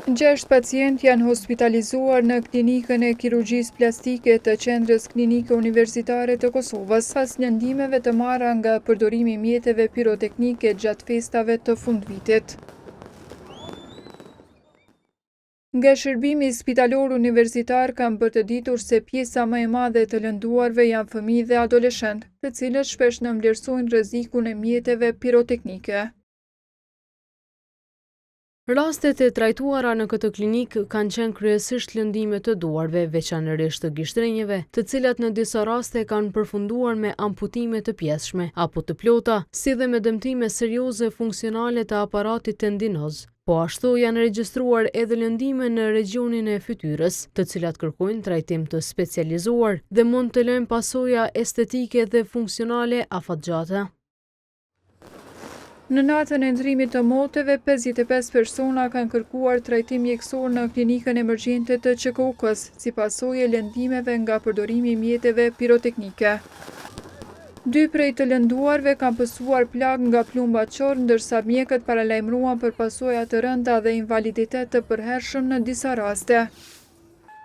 6 pacient janë hospitalizuar në klinikën e kirurgjisë plastike të Qendrës Klinike Universitare të Kosovës pas lëndimeve të marra nga përdorimi i mjeteve piroteknike gjatë festave të fundvitit. Nga shërbimi spitalor universitar kam bërtëditur se pjesa më e madhe të lënduarve janë fëmijë dhe adoleshent, të cilët shpesh nënvlerësojnë rrezikun e mjeteve piroteknike. Rastet e trajtuara në këtë klinikë kanë qenë kryesisht lëndime të duarve, veçanërisht të gishtrenjeve, të cilat në disa raste kanë përfunduar me amputime të pjesshme apo të plota, si dhe me dëmtime serioze funksionale të aparatit tendinoz. Po ashtu janë regjistruar edhe lëndime në regionin e fytyrës, të cilat kërkojnë trajtim të specializuar dhe mund të lënë pasoja estetike dhe funksionale afatgjate. Në natën e ndrimit të moteve, 55 persona kanë kërkuar trajtim mjekësor në klinikën emergjente të QKUK-s, si pasojë e lëndimeve nga përdorimi i mjeteve piroteknike. 2 prej të lënduarve kanë pësuar plagë nga plumba qorë, ndërsa mjekët paralajmëruan për pasoja të rënda dhe invaliditet të përhershëm në disa raste.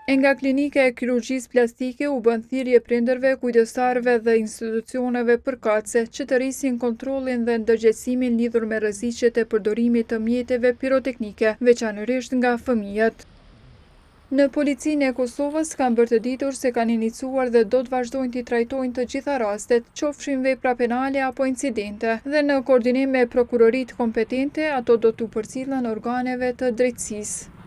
E nga klinika e kirurgjisë plastike u bën thirrje prindërve, kujdestarëve dhe institucioneve përkatëse që të rrisin kontrollin dhe ndërgjegjësimin lidhur me rreziqet e përdorimit të mjeteve piroteknike, veçanërisht nga fëmijët. Në Policinë e Kosovës kanë bërtëditur se kanë iniciuar dhe do të vazhdojnë t'i trajtojnë të gjitha rastet, qofshin vepra penale apo incidente, dhe në koordinim me prokuroritë kompetente, ato do t'u përcillen organeve të drejtësisë.